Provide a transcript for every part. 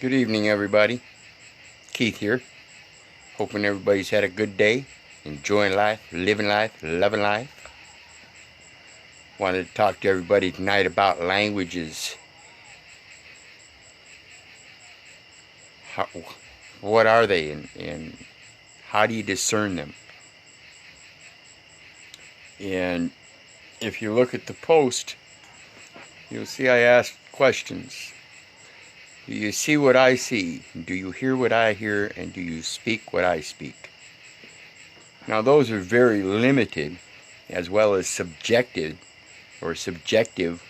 Good evening, everybody. Keith here. Hoping everybody's had a good day, enjoying life, living life, loving life. Wanted to talk to everybody tonight about languages. How, what are they and how do you discern them? And if you look at the post, you'll see I asked questions. Do you see what I see? Do you hear what I hear? And do you speak what I speak? Now those are very limited as well as subjective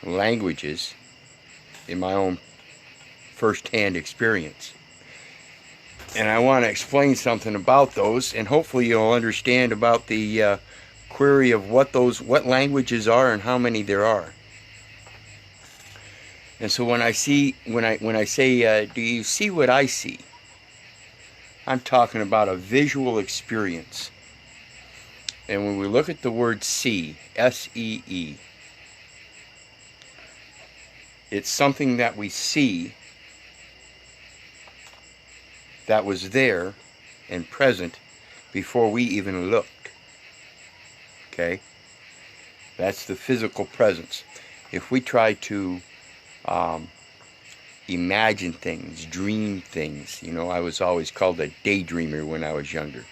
languages in my own first-hand experience. And I want to explain something about those, and hopefully you'll understand about the query of what languages are and how many there are. And so when I say, do you see what I see? I'm talking about a visual experience. And when we look at the word see, S-E-E, it's something that we see that was there and present before we even looked. Okay? That's the physical presence. If we try to imagine things, dream things. I was always called a daydreamer when I was younger.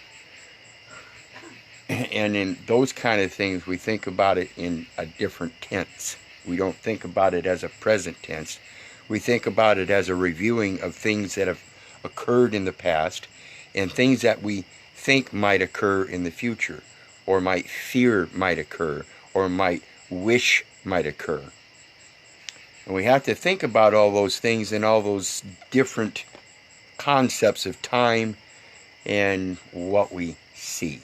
And in those kind of things, we think about it in a different tense. We don't think about it as a present tense. We think about it as a reviewing of things that have occurred in the past and things that we think might occur in the future, or might fear might occur, or might wish might occur. And we have to think about all those things and all those different concepts of time and what we see.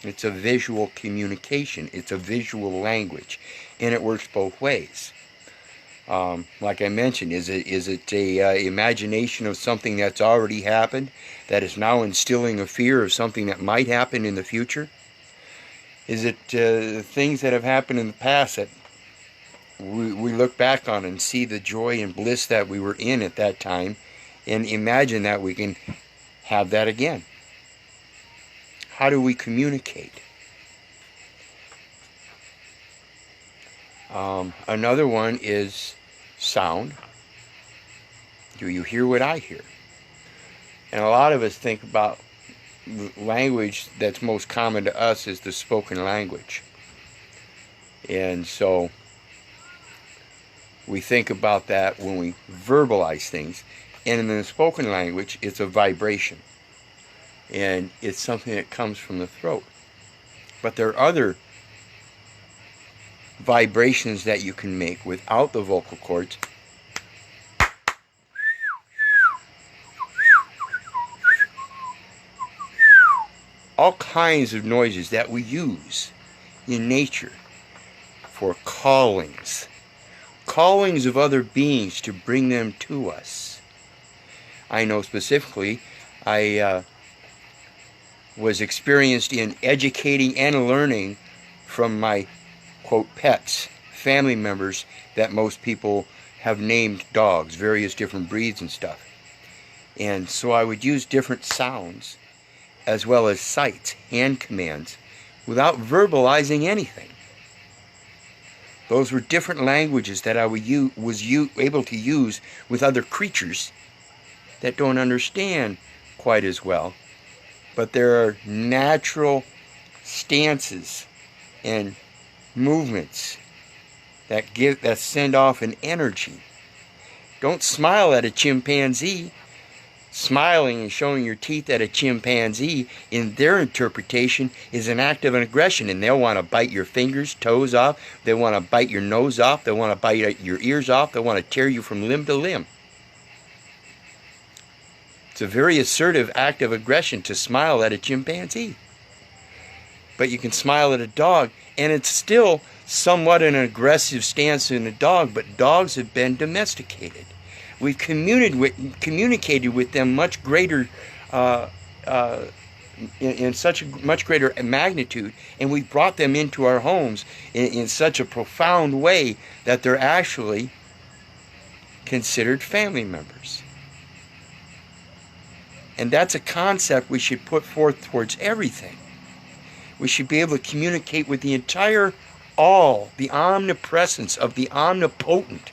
It's a visual communication. It's a visual language. And it works both ways. Like I mentioned, is it a imagination of something that's already happened that is now instilling a fear of something that might happen in the future? Is it things that have happened in the past that we look back on and see the joy and bliss that we were in at that time and imagine that we can have that again? How do we communicate? Another one is sound. Do you hear what I hear? And a lot of us think about the language that's most common to us is the spoken language. And so we think about that when we verbalize things. And in the spoken language, it's a vibration. And it's something that comes from the throat. But there are other vibrations that you can make without the vocal cords. All kinds of noises that we use in nature for callings of other beings to bring them to us. I know specifically I was experienced in educating and learning from my, quote, pets, family members that most people have named dogs, various different breeds and stuff. And so I would use different sounds as well as sights, hand commands, without verbalizing anything. Those were different languages that I was able to use with other creatures that don't understand quite as well. But there are natural stances and movements that send off an energy. Don't smile at a chimpanzee. Smiling and showing your teeth at a chimpanzee, in their interpretation, is an act of aggression, and they'll want to bite your fingers, toes off. They want to bite your nose off. They want to bite your ears off. They want to tear you from limb to limb. It's a very assertive act of aggression to smile at a chimpanzee. But you can smile at a dog, and it's still somewhat an aggressive stance in a dog, but dogs have been domesticated. We've communicated with them much greater, in such a much greater magnitude, and we've brought them into our homes in such a profound way that they're actually considered family members. And that's a concept we should put forth towards everything. We should be able to communicate with the entire all, the omnipresence of the omnipotent,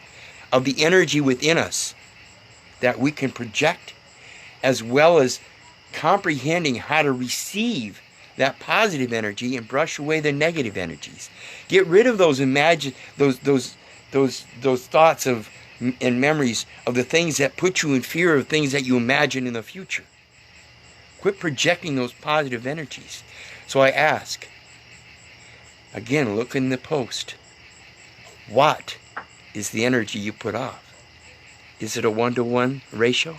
of the energy within us that we can project, as well as comprehending how to receive that positive energy and brush away the negative energies. Get rid of those those thoughts of and memories of the things that put you in fear of things that you imagine in the future. Quit projecting those positive energies. So I ask, again, look in the post. What is the energy you put off? Is it a 1-to-1 ratio?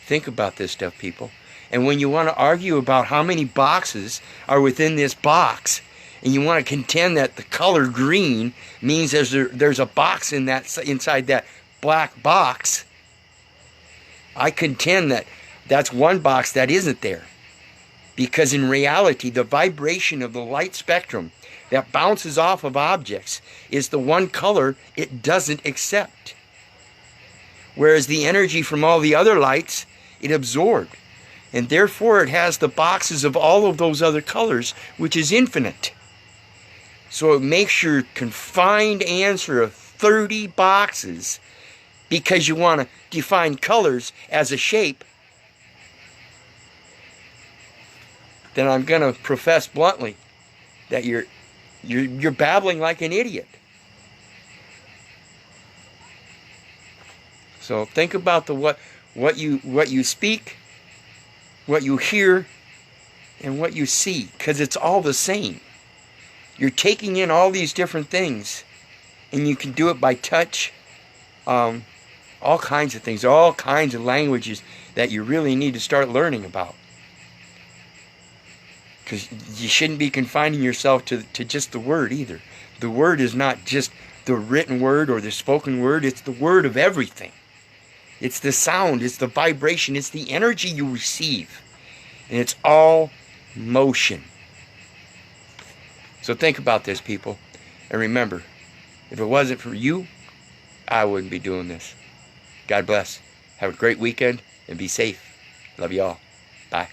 Think about this stuff, people. And when you want to argue about how many boxes are within this box, and you want to contend that the color green means there's a box inside that black box, I contend that that's one box that isn't there. Because in reality, the vibration of the light spectrum that bounces off of objects is the one color it doesn't accept. Whereas the energy from all the other lights, it absorbed. And therefore it has the boxes of all of those other colors, which is infinite. So it makes your confined answer of 30 boxes because you want to define colors as a shape. Then I'm going to profess bluntly that you're babbling like an idiot. So think about what you speak, what you hear, and what you see, because it's all the same. You're taking in all these different things, and you can do it by touch, all kinds of things, all kinds of languages that you really need to start learning about. Because you shouldn't be confining yourself to just the word either. The word is not just the written word or the spoken word, it's the word of everything. It's the sound, it's the vibration, it's the energy you receive. And it's all motion. So think about this, people. And remember, if it wasn't for you, I wouldn't be doing this. God bless. Have a great weekend and be safe. Love you all. Bye.